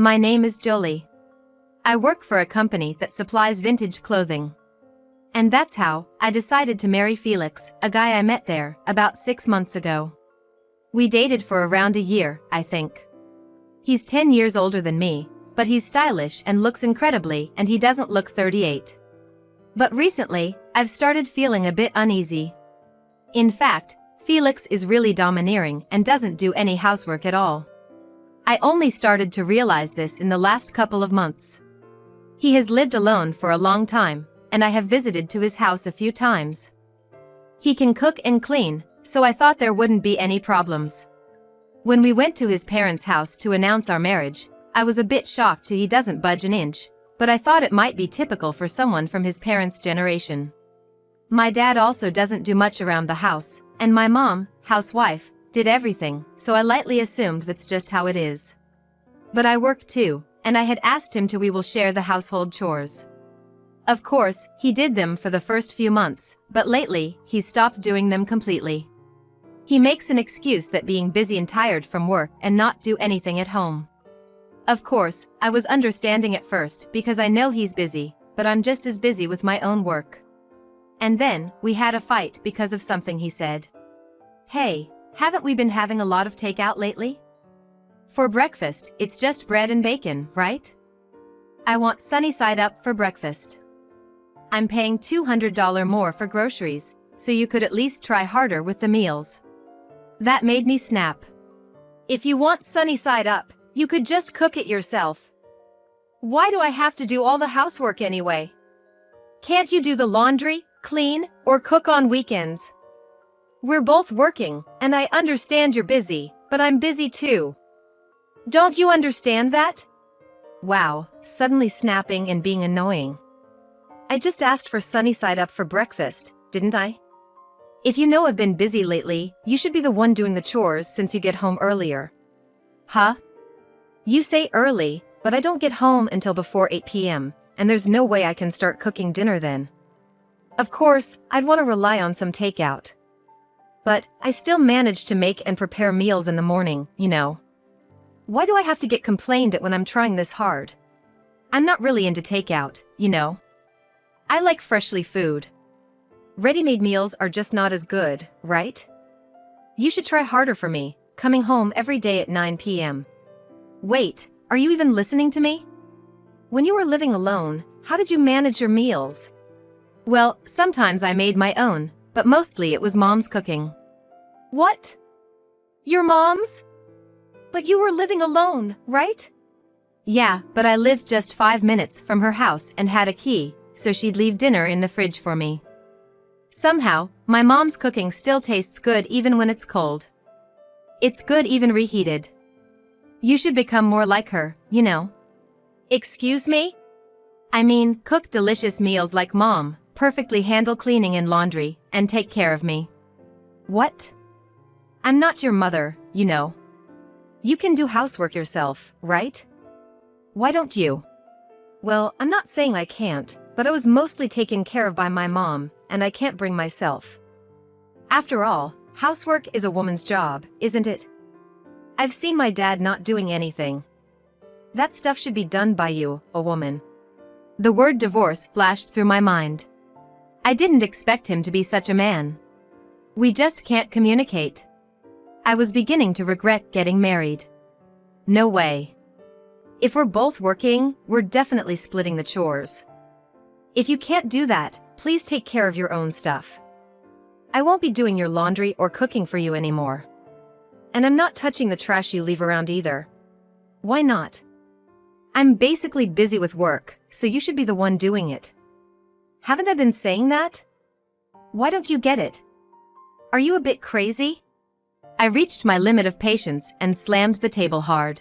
My name is Jolie. I work for a company that supplies vintage clothing. And that's how I decided to marry Felix, a guy I met there about 6 months ago. We dated for around a year, I think. He's 10 years older than me, but he's stylish and looks incredibly, and he doesn't look 38. But recently, I've started feeling a bit uneasy. In fact, Felix is really domineering and doesn't do any housework at all. I only started to realize this in the last couple of months. He has lived alone for a long time, and I have visited to his house a few times. He can cook and clean, so I thought there wouldn't be any problems. When we went to his parents' house to announce our marriage, I was a bit shocked he doesn't budge an inch, but I thought it might be typical for someone from his parents' generation. My dad also doesn't do much around the house, and my mom, housewife, did everything, so I lightly assumed that's just how it is. But I work too, and I had asked him to we will share the household chores. Of course, he did them for the first few months, but lately, he's stopped doing them completely. He makes an excuse that being busy and tired from work and not do anything at home. Of course, I was understanding at first because I know he's busy, but I'm just as busy with my own work. And then, we had a fight because of something he said. Hey, haven't we been having a lot of takeout lately? For breakfast, it's just bread and bacon, right? I want sunny side up for breakfast. I'm paying $200 more for groceries, so you could at least try harder with the meals. That made me snap. If you want sunny side up, you could just cook it yourself. Why do I have to do all the housework anyway? Can't you do the laundry, clean, or cook on weekends? We're both working, and I understand you're busy, but I'm busy too. Don't you understand that? Wow, suddenly snapping and being annoying. I just asked for sunny side up for breakfast, didn't I? If you know I've been busy lately, you should be the one doing the chores since you get home earlier. Huh? You say early, but I don't get home until before 8 p.m., and there's no way I can start cooking dinner then. Of course, I'd want to rely on some takeout. But I still manage to make and prepare meals in the morning, you know. Why do I have to get complained at when I'm trying this hard? I'm not really into takeout, you know. I like freshly food. Ready-made meals are just not as good, right? You should try harder for me, coming home every day at 9 p.m. Wait, are you even listening to me? When you were living alone, how did you manage your meals? Well, sometimes I made my own, but mostly it was Mom's cooking. What? Your mom's? But you were living alone, right? Yeah, but I lived just 5 minutes from her house and had a key, so she'd leave dinner in the fridge for me. Somehow, my mom's cooking still tastes good even when it's cold. It's good even reheated. You should become more like her, you know. Excuse me? I mean, cook delicious meals like Mom, perfectly handle cleaning and laundry, and take care of me. What? I'm not your mother, you know. You can do housework yourself, right? Why don't you? Well, I'm not saying I can't, but I was mostly taken care of by my mom, and I can't bring myself. After all, housework is a woman's job, isn't it? I've seen my dad not doing anything. That stuff should be done by you, a woman. The word divorce flashed through my mind. I didn't expect him to be such a man. We just can't communicate. I was beginning to regret getting married. No way. If we're both working, we're definitely splitting the chores. If you can't do that, please take care of your own stuff. I won't be doing your laundry or cooking for you anymore. And I'm not touching the trash you leave around either. Why not? I'm basically busy with work, so you should be the one doing it. Haven't I been saying that? Why don't you get it? Are you a bit crazy? I reached my limit of patience and slammed the table hard.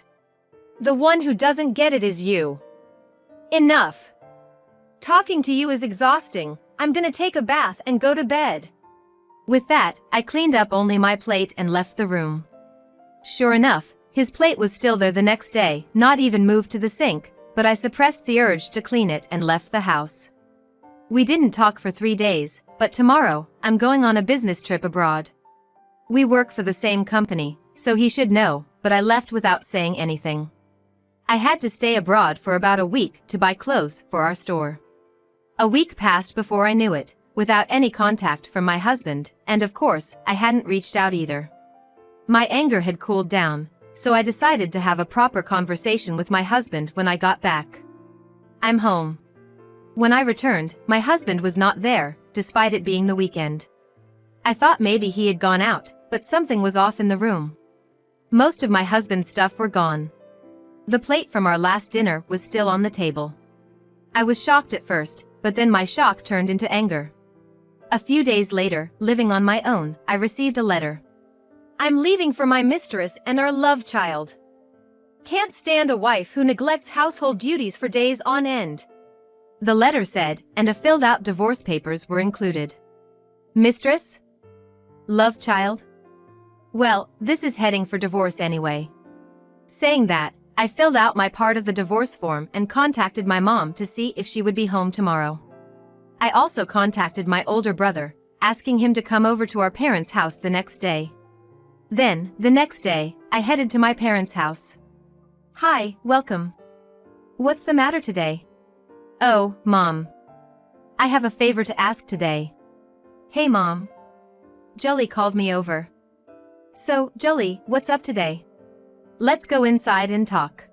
The one who doesn't get it is you. Enough. Talking to you is exhausting. I'm gonna take a bath and go to bed. With that, I cleaned up only my plate and left the room. Sure enough, his plate was still there the next day, not even moved to the sink, but I suppressed the urge to clean it and left the house. We didn't talk for 3 days, but tomorrow, I'm going on a business trip abroad. We work for the same company, so he should know, but I left without saying anything. I had to stay abroad for about a week to buy clothes for our store. A week passed before I knew it, without any contact from my husband, and of course, I hadn't reached out either. My anger had cooled down, so I decided to have a proper conversation with my husband when I got back. I'm home. When I returned, my husband was not there, despite it being the weekend. I thought maybe he had gone out, but something was off in the room. Most of my husband's stuff were gone. The plate from our last dinner was still on the table. I was shocked at first, but then my shock turned into anger. A few days later, living on my own, I received a letter. I'm leaving for my mistress and our love child. Can't stand a wife who neglects household duties for days on end. The letter said, and a filled-out divorce papers were included. Mistress? Love child? Well, this is heading for divorce anyway. Saying that, I filled out my part of the divorce form and contacted my mom to see if she would be home tomorrow. I also contacted my older brother, asking him to come over to our parents' house the next day. Then, the next day, I headed to my parents' house. Hi, welcome. What's the matter today? Oh, Mom. I have a favor to ask today. Hey, Mom. Jolie called me over. So, Jolie, what's up today? Let's go inside and talk.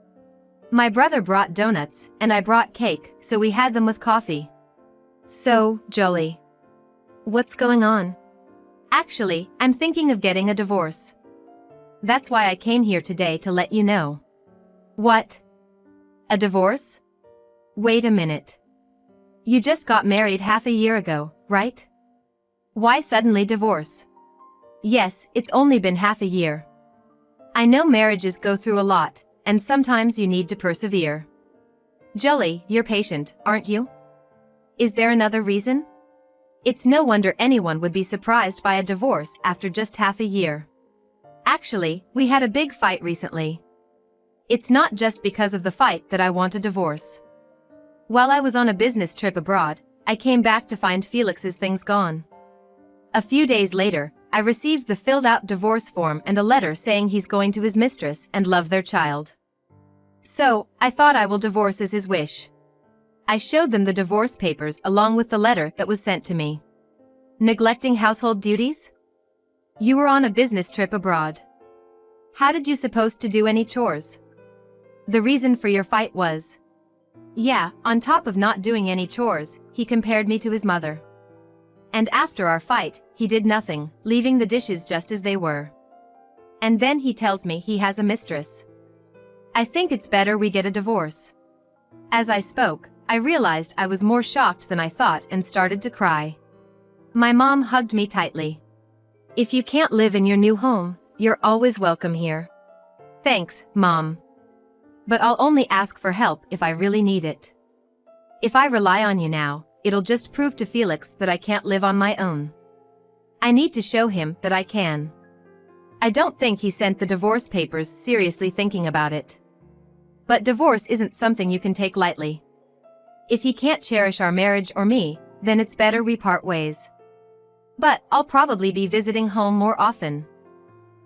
My brother brought donuts, and I brought cake, so we had them with coffee. So, Jolie. What's going on? Actually, I'm thinking of getting a divorce. That's why I came here today to let you know. What? A divorce? Wait a minute. You just got married half a year ago, right? Why suddenly divorce? Yes, it's only been half a year. I know marriages go through a lot, and sometimes you need to persevere. Jolie, you're patient, aren't you? Is there another reason? It's no wonder anyone would be surprised by a divorce after just half a year. Actually, we had a big fight recently. It's not just because of the fight that I want a divorce. While I was on a business trip abroad, I came back to find Felix's things gone. A few days later, I received the filled-out divorce form and a letter saying he's going to his mistress and love their child. So, I thought I will divorce as his wish. I showed them the divorce papers along with the letter that was sent to me. Neglecting household duties? You were on a business trip abroad. How did you supposed to do any chores? The reason for your fight was... Yeah, on top of not doing any chores, he compared me to his mother. And after our fight, he did nothing, leaving the dishes just as they were. And then he tells me he has a mistress. I think it's better we get a divorce. As I spoke, I realized I was more shocked than I thought and started to cry. My mom hugged me tightly. If you can't live in your new home, you're always welcome here. Thanks, Mom. But I'll only ask for help if I really need it. If I rely on you now, it'll just prove to Felix that I can't live on my own. I need to show him that I can. I don't think he sent the divorce papers seriously thinking about it. But divorce isn't something you can take lightly. If he can't cherish our marriage or me, then it's better we part ways. But I'll probably be visiting home more often.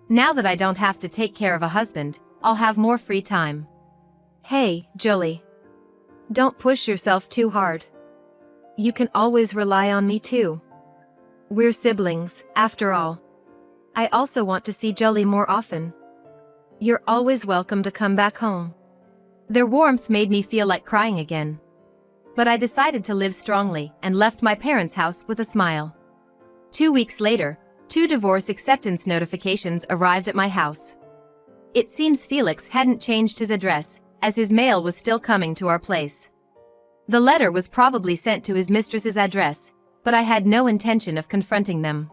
Now that I don't have to take care of a husband, I'll have more free time. Hey, Jolie. Don't push yourself too hard. You can always rely on me too. We're siblings, after all. I also want to see Jolie more often. You're always welcome to come back home. Their warmth made me feel like crying again. But I decided to live strongly and left my parents' house with a smile. 2 weeks later, 2 divorce acceptance notifications arrived at my house. It seems Felix hadn't changed his address, as his mail was still coming to our place. The letter was probably sent to his mistress's address, but I had no intention of confronting them.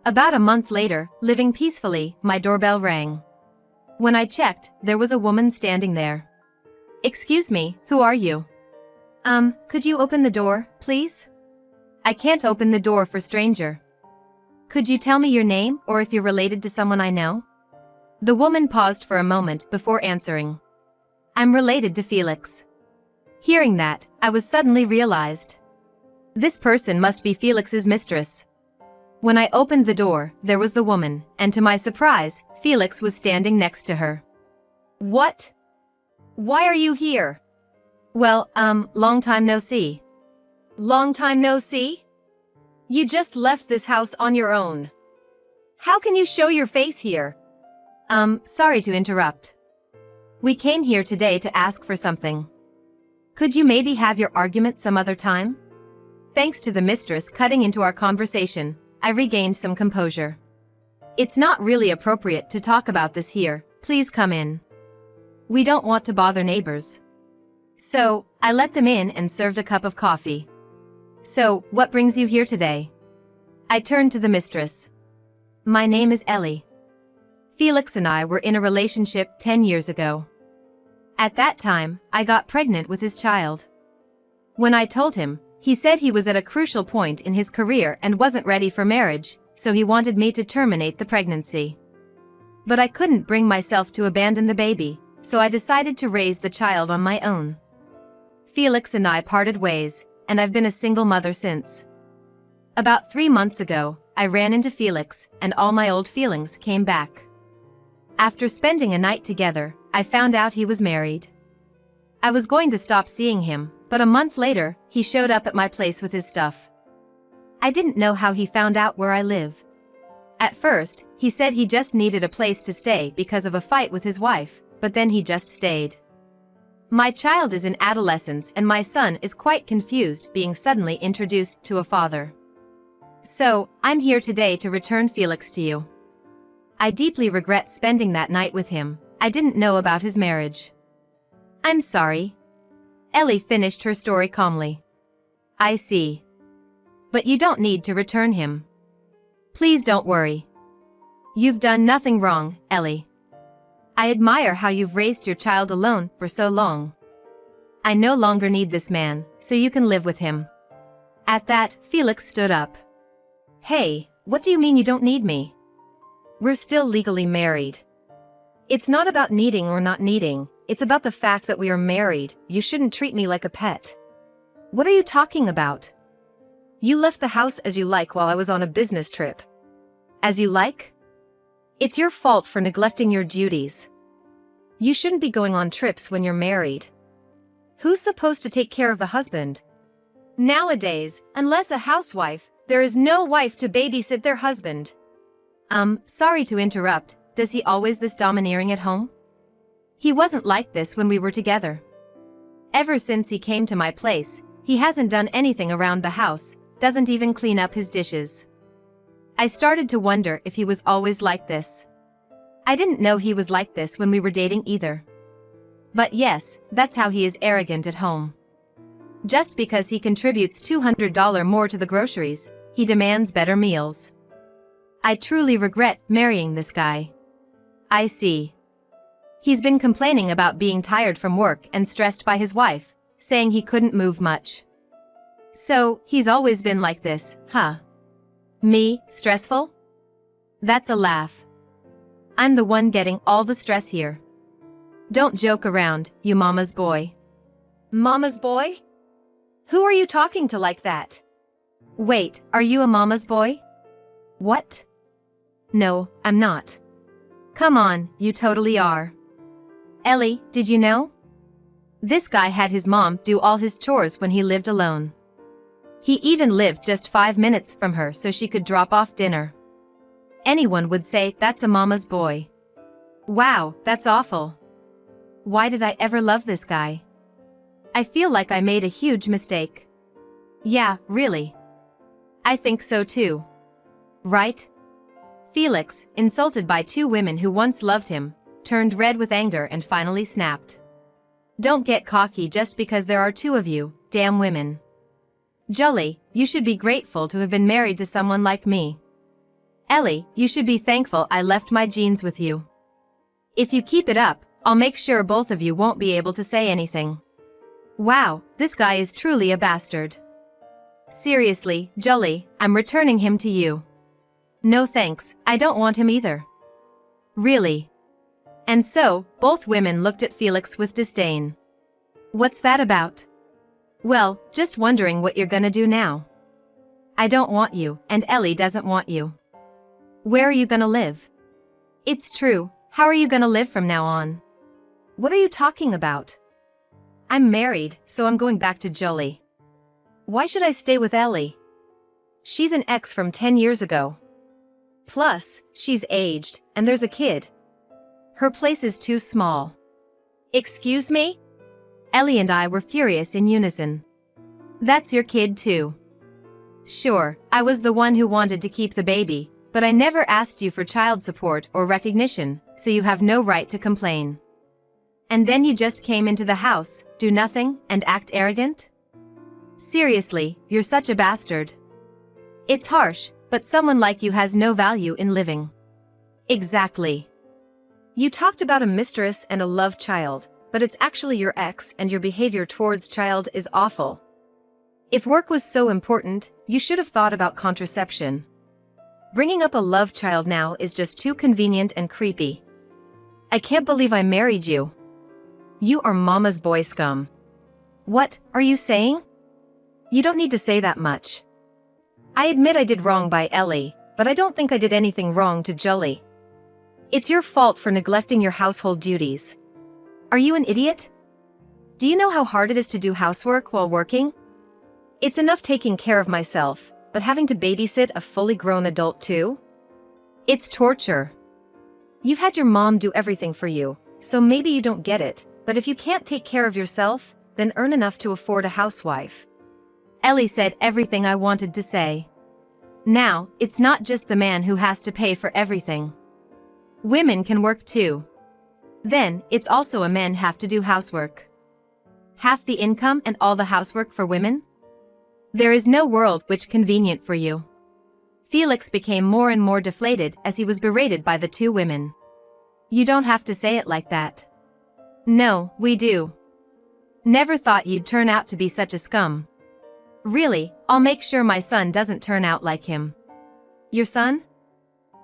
About a month later, living peacefully, my doorbell rang. When I checked, there was a woman standing there. Excuse me, who are you? Could you open the door, please? I can't open the door for stranger. Could you tell me your name or if you're related to someone I know? The woman paused for a moment before answering. I'm related to Felix. Hearing that, I was suddenly realized. This person must be Felix's mistress. When I opened the door, there was the woman, and to my surprise, Felix was standing next to her. What? Why are you here? Well, long time no see. Long time no see? You just left this house on your own. How can you show your face here? Sorry to interrupt. We came here today to ask for something. Could you maybe have your argument some other time? Thanks to the mistress cutting into our conversation, I regained some composure. It's not really appropriate to talk about this here, please come in. We don't want to bother neighbors. So, I let them in and served a cup of coffee. So, what brings you here today? I turned to the mistress. My name is Ellie. Felix and I were in a relationship 10 years ago. At that time, I got pregnant with his child. When I told him, he said he was at a crucial point in his career and wasn't ready for marriage, so he wanted me to terminate the pregnancy. But I couldn't bring myself to abandon the baby, so I decided to raise the child on my own. Felix and I parted ways, and I've been a single mother since. About 3 months ago, I ran into Felix, and all my old feelings came back. After spending a night together, I found out he was married. I was going to stop seeing him, but a month later, he showed up at my place with his stuff. I didn't know how he found out where I live. At first, he said he just needed a place to stay because of a fight with his wife, but then he just stayed. My child is in adolescence and my son is quite confused being suddenly introduced to a father. So, I'm here today to return Felix to you. I deeply regret spending that night with him. I didn't know about his marriage. I'm sorry. Ellie finished her story calmly. I see. But you don't need to return him. Please don't worry. You've done nothing wrong, Ellie. I admire how you've raised your child alone for so long. I no longer need this man, so you can live with him. At that, Felix stood up. Hey, what do you mean you don't need me? We're still legally married. It's not about needing or not needing, it's about the fact that we are married. You shouldn't treat me like a pet. What are you talking about? You left the house as you like while I was on a business trip. As you like? It's your fault for neglecting your duties. You shouldn't be going on trips when you're married. Who's supposed to take care of the husband? Nowadays, unless a housewife, there is no wife to babysit their husband. Sorry to interrupt, does he always this domineering at home? He wasn't like this when we were together. Ever since he came to my place, he hasn't done anything around the house, doesn't even clean up his dishes. I started to wonder if he was always like this. I didn't know he was like this when we were dating either. But yes, that's how he is arrogant at home. Just because he contributes $200 more to the groceries, he demands better meals. I truly regret marrying this guy. I see. He's been complaining about being tired from work and stressed by his wife, saying he couldn't move much. So, he's always been like this, huh? Me, stressful? That's a laugh. I'm the one getting all the stress here. Don't joke around, you mama's boy. Mama's boy? Who are you talking to like that? Wait, are you a mama's boy? What? No, I'm not. Come on, you totally are. Ellie, did you know? This guy had his mom do all his chores when he lived alone. He even lived just 5 minutes from her so she could drop off dinner. Anyone would say that's a mama's boy. Wow, that's awful. Why did I ever love this guy? I feel like I made a huge mistake. Yeah, really. I think so too. Right? Felix, insulted by 2 women who once loved him, turned red with anger and finally snapped. Don't get cocky just because there are 2 of you, damn women. Jolie, you should be grateful to have been married to someone like me. Ellie, you should be thankful I left my genes with you. If you keep it up, I'll make sure both of you won't be able to say anything. Wow, this guy is truly a bastard. Seriously, Jolie, I'm returning him to you. No thanks, I don't want him either. Really? And so, both women looked at Felix with disdain. What's that about? Well, just wondering what you're gonna do now. I don't want you, and Ellie doesn't want you. Where are you gonna live? It's true, how are you gonna live from now on? What are you talking about? I'm married, so I'm going back to Jolie. Why should I stay with Ellie? She's an ex from 10 years ago. Plus, she's aged, and there's a kid. Her place is too small. Excuse me? Ellie and I were furious in unison. That's your kid too. Sure, I was the one who wanted to keep the baby, but I never asked you for child support or recognition, so you have no right to complain. And then you just came into the house, do nothing, and act arrogant? Seriously, you're such a bastard. It's harsh, but someone like you has no value in living. Exactly. You talked about a mistress and a love child, but it's actually your ex, and your behavior towards child is awful. If work was so important, you should have thought about contraception. Bringing up a love child now is just too convenient and creepy. I can't believe I married you. You are mama's boy scum. What are you saying? You don't need to say that much. I admit I did wrong by Ellie, but I don't think I did anything wrong to Jolie. It's your fault for neglecting your household duties. Are you an idiot? Do you know how hard it is to do housework while working? It's enough taking care of myself, but having to babysit a fully grown adult too? It's torture. You've had your mom do everything for you, so maybe you don't get it, but if you can't take care of yourself, then earn enough to afford a housewife. Ellie said everything I wanted to say. Now, it's not just the man who has to pay for everything. Women can work too. Then, it's also a men have to do housework. Half the income and all the housework for women? There is no world which convenient for you. Felix became more and more deflated as he was berated by the two women. You don't have to say it like that. No, we do. Never thought you'd turn out to be such a scum. Really, I'll make sure my son doesn't turn out like him. Your son?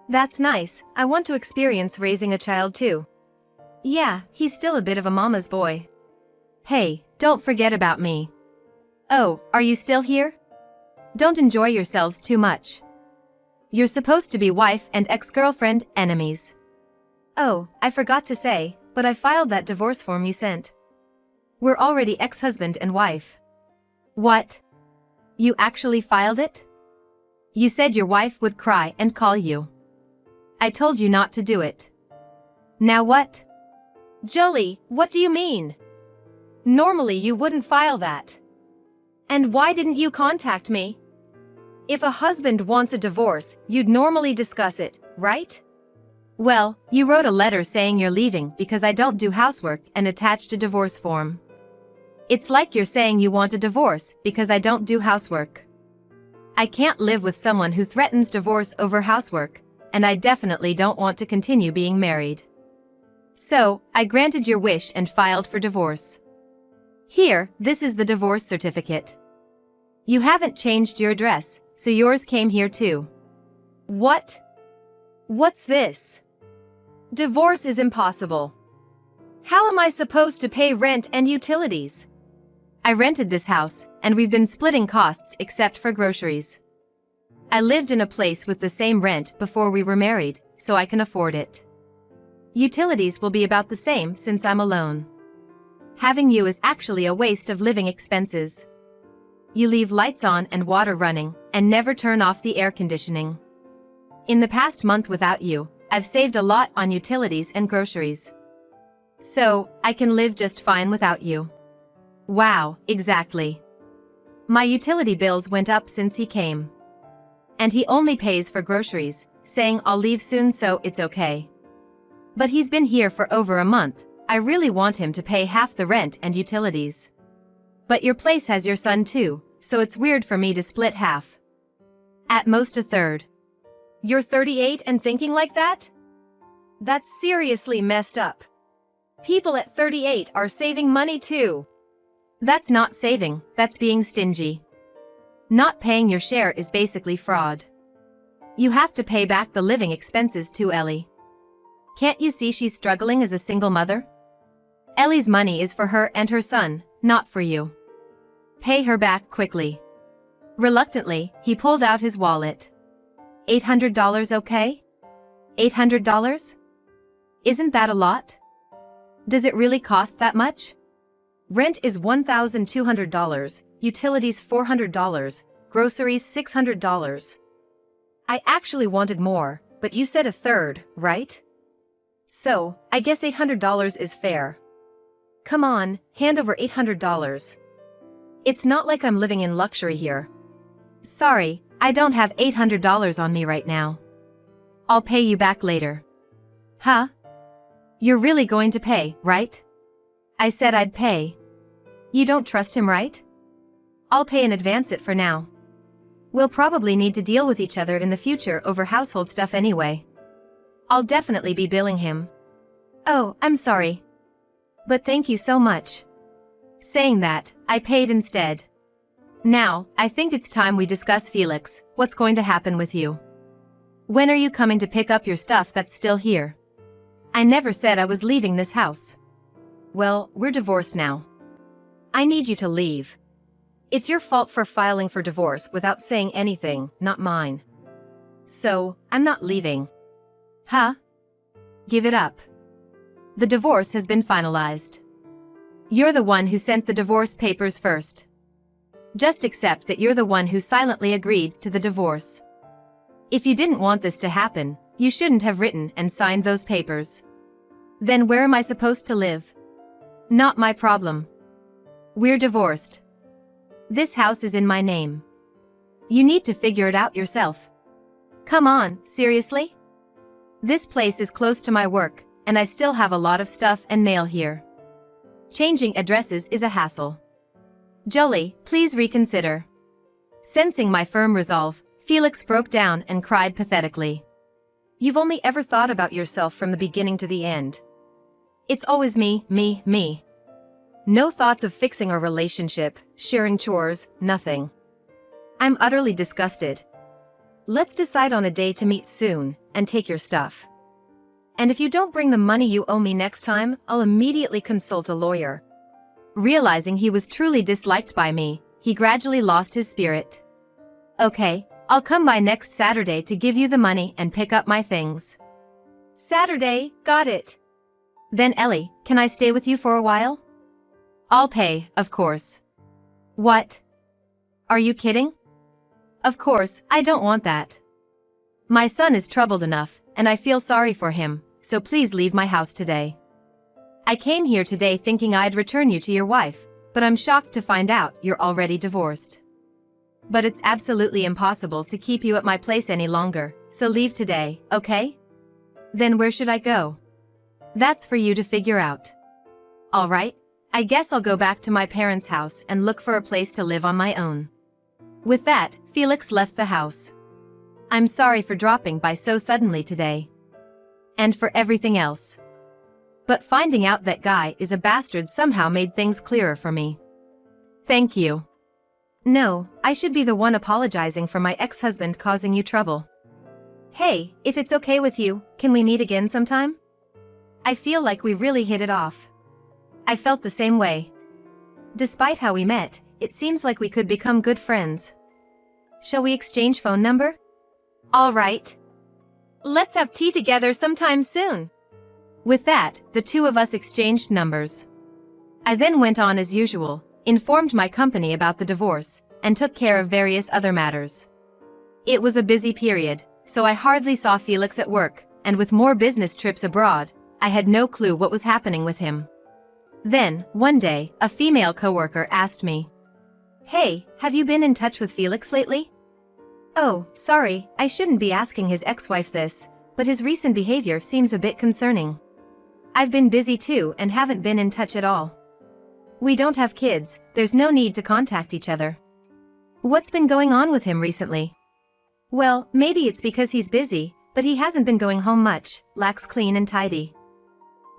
That's nice, I want to experience raising a child too. Yeah, he's still a bit of a mama's boy. Hey, don't forget about me. Oh, are you still here? Don't enjoy yourselves too much. You're supposed to be wife and ex-girlfriend enemies. Oh, I forgot to say, but I filed that divorce form you sent. We're already ex-husband and wife. What? You actually filed it? You said your wife would cry and call you. I told you not to do it. Now what? Jolie, what do you mean? Normally you wouldn't file that. And why didn't you contact me? If a husband wants a divorce, you'd normally discuss it, right? Well, you wrote a letter saying you're leaving because I don't do housework and attached a divorce form. It's like you're saying you want a divorce because I don't do housework. I can't live with someone who threatens divorce over housework, and I definitely don't want to continue being married. So, I granted your wish and filed for divorce. Here, this is the divorce certificate. You haven't changed your address, so yours came here too. What? What's this? Divorce is impossible. How am I supposed to pay rent and utilities? I rented this house, and we've been splitting costs except for groceries. I lived in a place with the same rent before we were married, so I can afford it. Utilities will be about the same since I'm alone. Having you is actually a waste of living expenses. You leave lights on and water running, and never turn off the air conditioning. In the past month without you, I've saved a lot on utilities and groceries. So, I can live just fine without you. Wow, exactly. My utility bills went up since he came. And he only pays for groceries, saying I'll leave soon so it's okay. But he's been here for over a month. I really want him to pay half the rent and utilities. But your place has your son too, so it's weird for me to split half. At most a third. You're 38 and thinking like that? That's seriously messed up. People at 38 are saving money too. That's not saving, that's being stingy. Not paying your share is basically fraud. You have to pay back the living expenses too, Ellie. Can't you see she's struggling as a single mother? Ellie's money is for her and her son, not for you. Pay her back quickly. Reluctantly, he pulled out his wallet. $800 okay? $800? Isn't that a lot? Does it really cost that much? Rent is $1,200, utilities $400, groceries $600. I actually wanted more, but you said a third, right? So, I guess $800 is fair. Come on, hand over $800. It's not like I'm living in luxury here. Sorry, I don't have $800 on me right now. I'll pay you back later. Huh? You're really going to pay, right? I said I'd pay. You don't trust him, right? I'll pay and advance it for now. We'll probably need to deal with each other in the future over household stuff anyway. I'll definitely be billing him. Oh, I'm sorry. But thank you so much. Saying that, I paid instead. Now, I think it's time we discuss Felix. What's going to happen with you? When are you coming to pick up your stuff that's still here? I never said I was leaving this house. Well, we're divorced now. I need you to leave. It's your fault for filing for divorce without saying anything, not mine. So, I'm not leaving. Huh? Give it up. The divorce has been finalized. You're the one who sent the divorce papers first. Just accept that you're the one who silently agreed to the divorce. If you didn't want this to happen, you shouldn't have written and signed those papers. Then where am I supposed to live? Not my problem. We're divorced. This house is in my name. You need to figure it out yourself. Come on, seriously? This place is close to my work, and I still have a lot of stuff and mail here. Changing addresses is a hassle. Jolie, please reconsider. Sensing my firm resolve, Felix broke down and cried pathetically. You've only ever thought about yourself from the beginning to the end. It's always me, me, me. No thoughts of fixing our relationship, sharing chores, nothing. I'm utterly disgusted. Let's decide on a day to meet soon, and take your stuff. And if you don't bring the money you owe me next time, I'll immediately consult a lawyer. Realizing he was truly disliked by me, he gradually lost his spirit. Okay, I'll come by next Saturday to give you the money and pick up my things. Saturday, got it. Then Ellie, can I stay with you for a while? I'll pay, of course. What? Are you kidding? Of course, I don't want that. My son is troubled enough, and I feel sorry for him, so please leave my house today. I came here today thinking I'd return you to your wife, but I'm shocked to find out you're already divorced. But it's absolutely impossible to keep you at my place any longer, so leave today, okay? Then where should I go? That's for you to figure out. All right, I guess I'll go back to my parents' house and look for a place to live on my own. With that, Felix left the house. I'm sorry for dropping by so suddenly today. And for everything else. But finding out that guy is a bastard somehow made things clearer for me. Thank you. No, I should be the one apologizing for my ex-husband causing you trouble. Hey, if it's okay with you, can we meet again sometime? I feel like we really hit it off. I felt the same way. Despite how we met, it seems like we could become good friends. Shall we exchange phone number? All right. Let's have tea together sometime soon. With that, the two of us exchanged numbers. I then went on as usual, informed my company about the divorce, and took care of various other matters. It was a busy period, so I hardly saw Felix at work, and with more business trips abroad, I had no clue what was happening with him. Then, one day, a female coworker asked me, "Hey, have you been in touch with Felix lately?" Oh, sorry, I shouldn't be asking his ex-wife this, but his recent behavior seems a bit concerning. I've been busy too and haven't been in touch at all. We don't have kids, there's no need to contact each other. What's been going on with him recently? Well, maybe it's because he's busy, but he hasn't been going home much, lacks clean and tidy.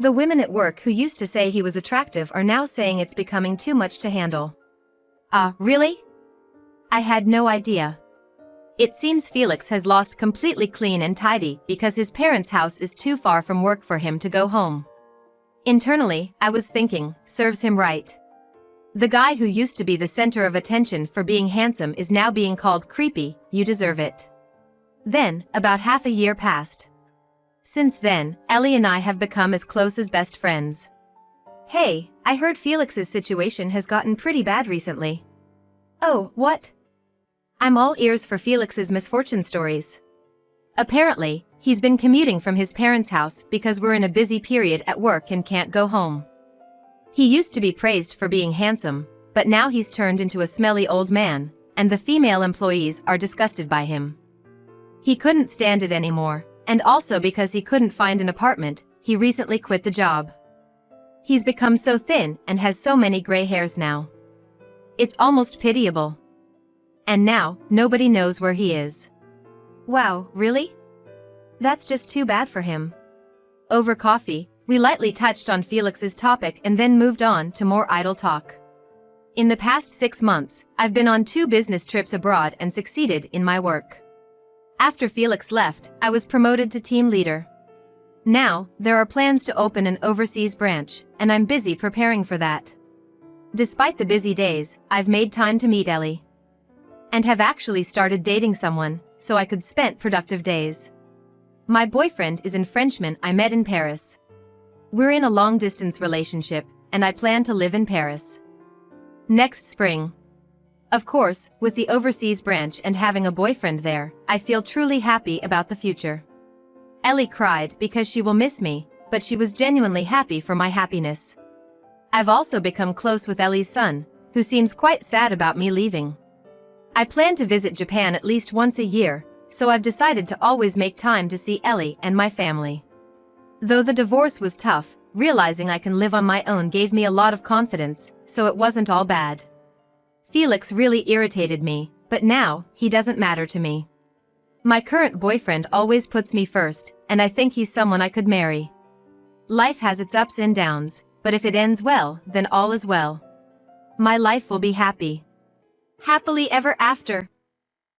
The women at work who used to say he was attractive are now saying it's becoming too much to handle. Really? I had no idea. It seems Felix has lost completely clean and tidy because his parents' house is too far from work for him to go home. Internally, I was thinking, serves him right. The guy who used to be the center of attention for being handsome is now being called creepy, you deserve it. Then, about half a year passed. Since then, Ellie and I have become as close as best friends. Hey, I heard Felix's situation has gotten pretty bad recently. Oh, what? I'm all ears for Felix's misfortune stories. Apparently, he's been commuting from his parents' house because we're in a busy period at work and can't go home. He used to be praised for being handsome, but now he's turned into a smelly old man, and the female employees are disgusted by him. He couldn't stand it anymore, and also because he couldn't find an apartment, he recently quit the job. He's become so thin and has so many gray hairs now. It's almost pitiable. And now, nobody knows where he is. Wow, really? That's just too bad for him. Over coffee, we lightly touched on Felix's topic and then moved on to more idle talk. In the past 6 months, I've been on 2 business trips abroad and succeeded in my work. After Felix left, I was promoted to team leader. Now, there are plans to open an overseas branch, and I'm busy preparing for that. Despite the busy days, I've made time to meet Ellie. And have actually started dating someone, so I could spend productive days. My boyfriend is a Frenchman I met in Paris. We're in a long-distance relationship, and I plan to live in Paris next spring. Of course, with the overseas branch and having a boyfriend there, I feel truly happy about the future. Ellie cried because she will miss me, but she was genuinely happy for my happiness. I've also become close with Ellie's son, who seems quite sad about me leaving. I plan to visit Japan at least once a year, so I've decided to always make time to see Ellie and my family. Though the divorce was tough, realizing I can live on my own gave me a lot of confidence, so it wasn't all bad. Felix really irritated me, but now, he doesn't matter to me. My current boyfriend always puts me first, and I think he's someone I could marry. Life has its ups and downs, but if it ends well, then all is well. My life will be happy. Happily ever after.